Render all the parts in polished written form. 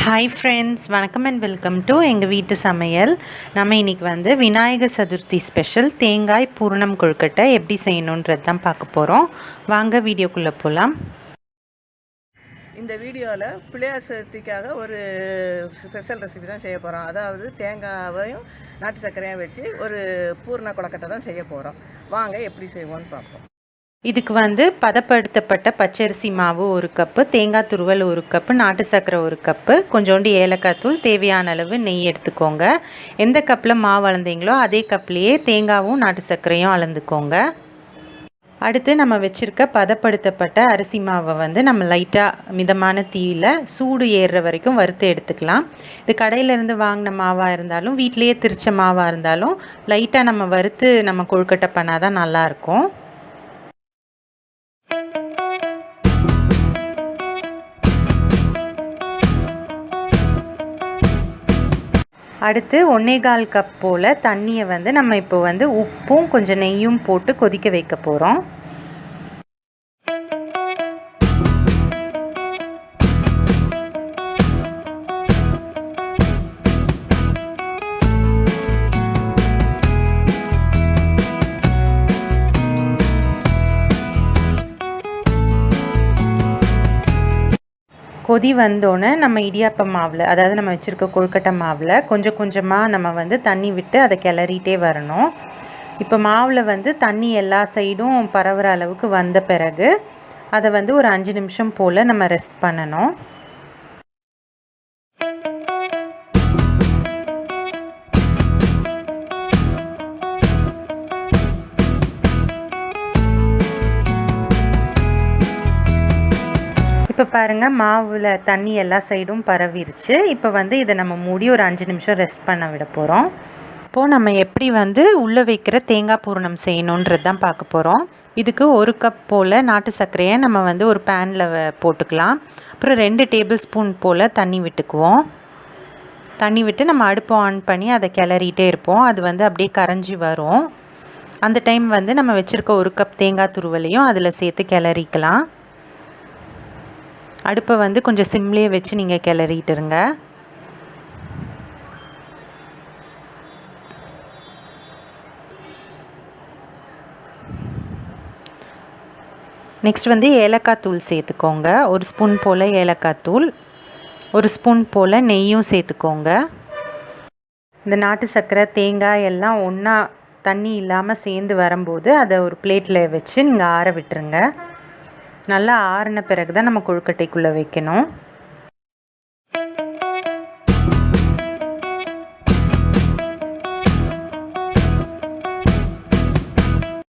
Hi friends, வணக்கம் and welcome to எங்கள் வீட்டு சமையல். நம்ம இன்றைக்கி வந்து விநாயகர் சதுர்த்தி ஸ்பெஷல் தேங்காய் பூரணம் கொழுக்கட்டை எப்படி செய்யணுன்றது தான் பார்க்க போகிறோம். வாங்க வீடியோக்குள்ளே போகலாம். இந்த வீடியோவில் பிள்ளையார் சதுர்த்திக்காக ஒரு ஸ்பெஷல் ரெசிபி தான் செய்ய போகிறோம். அதாவது தேங்காவையும் நாட்டு சர்க்கரையும் வச்சு ஒரு பூரண கொழுக்கட்டை தான் செய்ய போகிறோம். வாங்க எப்படி செய்வோன்னு பார்ப்போம். இதுக்கு வந்து பதப்படுத்தப்பட்ட பச்சரிசி மாவு 1 கப்பு, தேங்காய் துருவல் 1 கப்பு, நாட்டு சர்க்கரை 1 கப்பு, கொஞ்சோண்டு ஏலக்காய் தூள், தேவையான அளவு நெய் எடுத்துக்கோங்க. எந்த கப்பில் மாவு அளந்தீங்களோ அதே கப்லேயே தேங்காயும் நாட்டு சர்க்கரையும் அளந்துக்கோங்க. அடுத்து நம்ம வச்சுருக்க பதப்படுத்தப்பட்ட அரிசி மாவை வந்து நம்ம லைட்டாக மிதமான தீயில் சூடு ஏறுற வரைக்கும் வறுத்து எடுத்துக்கலாம். இது கடையிலேருந்து வாங்கின மாவாக இருந்தாலும் வீட்டிலையே திரிச்ச மாவாக இருந்தாலும் லைட்டாக நம்ம வறுத்து நம்ம கொழுக்கட்டை பண்ணால் தான் நல்லாயிருக்கும். அடுத்து 1.25 கப் போல் தண்ணியை வந்து நம்ம இப்போ வந்து உப்பும் கொஞ்சம் நெய்யும் போட்டு கொதிக்க வைக்க போகிறோம். கொதி வந்தோடனே நம்ம இடியாப்ப மாவில், அதாவது நம்ம வச்சுருக்க கொழுக்கட்டை மாவில் கொஞ்சம் கொஞ்சமாக நம்ம வந்து தண்ணி விட்டு அதை கிளறிட்டே வரணும். இப்போ மாவில் வந்து தண்ணி எல்லா சைடும் பரவுற அளவுக்கு வந்த பிறகு அதை வந்து ஒரு 5 நிமிஷம் போல் நம்ம ரெஸ்ட் பண்ணணும். இப்போ பாருங்கள், மாவில் தண்ணி எல்லா சைடும் பரவிருச்சு. இப்போ வந்து இதை நம்ம மூடி ஒரு 5 நிமிஷம் ரெஸ்ட் பண்ண விட போகிறோம். இப்போது நம்ம எப்படி வந்து உள்ளே வைக்கிற தேங்காய் பூரணம் செய்யணுன்றது தான் பார்க்க போகிறோம். இதுக்கு 1 கப் போல் நாட்டு சர்க்கரையை நம்ம வந்து ஒரு பேனில் போட்டுக்கலாம். அப்புறம் 2 டேபிள் ஸ்பூன் போல் தண்ணி விட்டுக்குவோம். தண்ணி விட்டு நம்ம அடுப்பை ஆன் பண்ணி அதை கிளறிட்டே இருப்போம். அது வந்து அப்படியே கரைஞ்சி வரும். அந்த டைம் வந்து நம்ம வச்சுருக்க 1 கப் தேங்காய் துருவலையும் அதில் சேர்த்து கிளறிக்கலாம். அடுப்பை வந்து கொஞ்சம் சிம்லேயே வச்சு நீங்கள் கிளறிட்டுருங்க. நெக்ஸ்ட் வந்து ஏலக்காய் தூள் சேர்த்துக்கோங்க. 1 ஸ்பூன் போல் ஏலக்காய் தூள், 1 ஸ்பூன் போல் நெய்யும் சேர்த்துக்கோங்க. இந்த நாட்டு சர்க்கரை தேங்காய் எல்லாம் ஒன்றா தண்ணி இல்லாமல் சேர்ந்து வரும்போது அதை ஒரு பிளேட்டில் வச்சு நீங்கள் ஆற விட்டுருங்க. நல்லா ஆறின பிறகு தான் நம்ம கொழுக்கட்டைக்குள்ளே வைக்கணும்.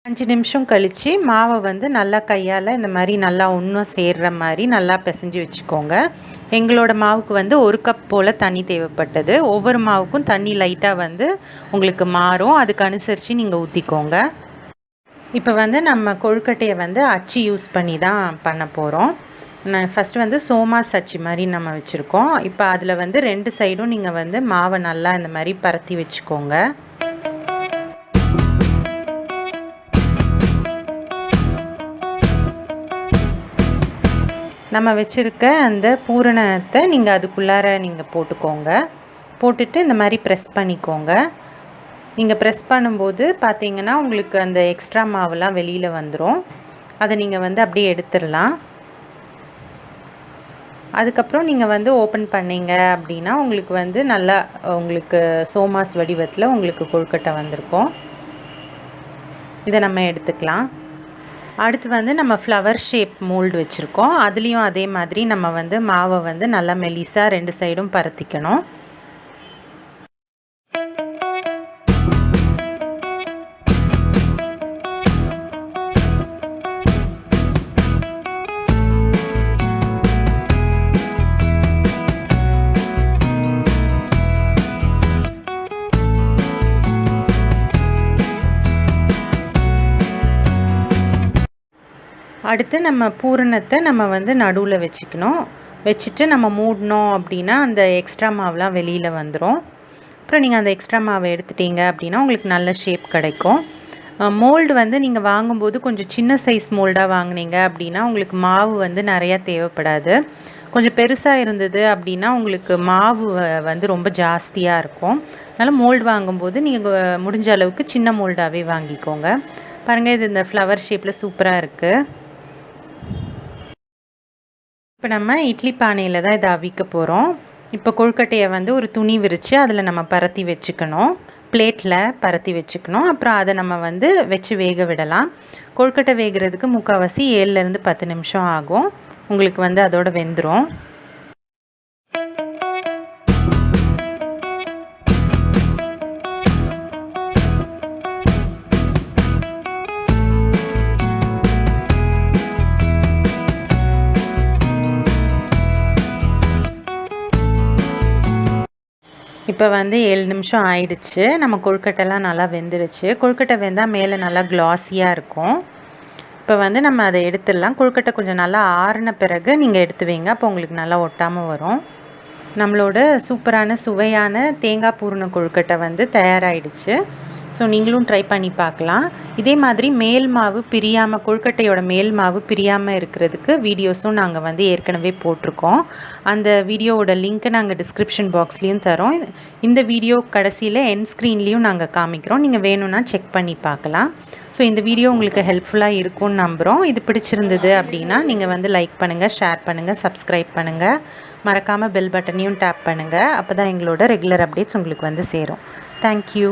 அஞ்சு நிமிஷம் கழித்து மாவை வந்து நல்லா கையால் இந்த மாதிரி நல்லா ஒன்றும் சேர்கிற மாதிரி நல்லா பிசைஞ்சு வச்சுக்கோங்க. எங்களோட மாவுக்கு வந்து 1 கப் போல் தண்ணி தேவைப்பட்டது. ஒவ்வொரு மாவுக்கும் தண்ணி லைட்டாக வந்து உங்களுக்கு மாறும். அதுக்கு அனுசரித்து நீங்கள் ஊற்றிக்கோங்க. இப்போ வந்து நம்ம கொழுக்கட்டையை வந்து அச்சு யூஸ் பண்ணி தான் பண்ண போகிறோம். நான் ஃபஸ்ட்டு வந்து சோமாஸ் அச்சு மாதிரி நம்ம வச்சுருக்கோம். இப்போ அதில் வந்து 2 சைடும் நீங்கள் வந்து மாவை நல்லா இந்த மாதிரி பரத்தி வச்சுக்கோங்க. நம்ம வச்சுருக்க அந்த பூரணத்தை நீங்கள் அதுக்குள்ளார நீங்கள் போட்டுக்கோங்க. போட்டுட்டு இந்த மாதிரி ப்ரெஸ் பண்ணிக்கோங்க. நீங்கள் ப்ரெஸ் பண்ணும்போது பார்த்தீங்கன்னா உங்களுக்கு அந்த எக்ஸ்ட்ரா மாவுலாம் வெளியில் வந்துடும். அதை நீங்கள் வந்து அப்படியே எடுத்துடலாம். அதுக்கப்புறம் நீங்கள் வந்து ஓப்பன் பண்ணிங்க அப்படின்னா உங்களுக்கு வந்து நல்லா உங்களுக்கு சோமாஸ் வடிவத்தில் உங்களுக்கு கொழுக்கட்டை வந்திருக்கும். இதை நம்ம எடுத்துக்கலாம். அடுத்து வந்து நம்ம ஃப்ளவர் ஷேப் மோல்டு வச்சுருக்கோம். அதுலேயும் அதே மாதிரி நம்ம வந்து மாவை வந்து நல்லா மெலிசாக 2 சைடும் பரத்திக்கணும். அடுத்து நம்ம பூரணத்தை நம்ம வந்து நடுவில் வச்சுக்கணும். வச்சுட்டு நம்ம மூடினோம் அப்படின்னா அந்த எக்ஸ்ட்ரா மாவுலாம் வெளியில் வந்துடும். அப்புறம் நீங்கள் அந்த எக்ஸ்ட்ரா மாவை எடுத்துட்டீங்க அப்படின்னா உங்களுக்கு நல்ல ஷேப் கிடைக்கும். மோல்டு வந்து நீங்கள் வாங்கும்போது கொஞ்சம் சின்ன சைஸ் மோல்டாக வாங்கினீங்க அப்படின்னா உங்களுக்கு மாவு வந்து நிறையா தேவைப்படாது. கொஞ்சம் பெருசாக இருந்தது அப்படின்னா உங்களுக்கு மாவு வந்து ரொம்ப ஜாஸ்தியாக இருக்கும். அதனால் மோல்டு வாங்கும்போது நீங்கள் முடிஞ்ச அளவுக்கு சின்ன மோல்டாகவே வாங்கிக்கோங்க. பாருங்கள், இது இந்த ஃப்ளவர் ஷேப்பில் சூப்பராக இருக்குது. இப்போ நம்ம இட்லி பானையில் தான் இதை அவிக்க போகிறோம். இப்போ கொழுக்கட்டையை வந்து ஒரு துணி விரித்து அதில் நம்ம பரத்தி வச்சுக்கணும். பிளேட்டில் பரத்தி வச்சுக்கணும். அப்புறம் அதை நம்ம வந்து வச்சு வேக விடலாம். கொழுக்கட்டை வேகிறதுக்கு முக்கால்வாசி 7லேருந்து 10 நிமிஷம் ஆகும். உங்களுக்கு வந்து அதோட வெந்துடும். இப்போ வந்து 7 நிமிஷம் ஆயிடுச்சு. நம்ம கொழுக்கட்டைலாம் நல்லா வெந்துடுச்சு. கொழுக்கட்டை வெந்தால் மேலே நல்லா க்ளாஸியாக இருக்கும். இப்போ வந்து நம்ம அதை எடுத்துடலாம். கொழுக்கட்டை கொஞ்சம் நல்லா ஆறின பிறகு நீங்கள் எடுத்து வைங்க. அப்போ உங்களுக்கு நல்லா ஒட்டாமல் வரும். நம்மளோட சூப்பரான சுவையான தேங்காய் பூரண கொழுக்கட்டை வந்து தயாராகிடுச்சு. ஸோ நீங்களும் ட்ரை பண்ணி பார்க்கலாம். இதே மாதிரி மேல் மாவு பிரியாமல், கொழுக்கட்டையோட மேல் மாவு பிரியாமல் இருக்கிறதுக்கு வீடியோஸும் நாங்கள் வந்து ஏற்கனவே போட்டிருக்கோம். அந்த வீடியோவோட லிங்க்கை நாங்கள் டிஸ்கிரிப்ஷன் பாக்ஸ்லேயும் தரோம். இந்த வீடியோ கடைசியில் எண்ட் ஸ்க்ரீன்லேயும் நாங்கள் காமிக்கிறோம். நீங்கள் வேணும்னா செக் பண்ணி பார்க்கலாம். ஸோ இந்த வீடியோ உங்களுக்கு ஹெல்ப்ஃபுல்லாக இருக்கும்னு நம்புகிறோம். இது பிடிச்சிருந்தது அப்படின்னா நீங்கள் வந்து லைக் பண்ணுங்கள், ஷேர் பண்ணுங்கள், சப்ஸ்கிரைப் பண்ணுங்கள். மறக்காமல் பெல் பட்டனையும் டேப் பண்ணுங்கள். அப்போ தான் எங்களோட ரெகுலர் அப்டேட்ஸ் உங்களுக்கு வந்து சேரும். தேங்க்யூ.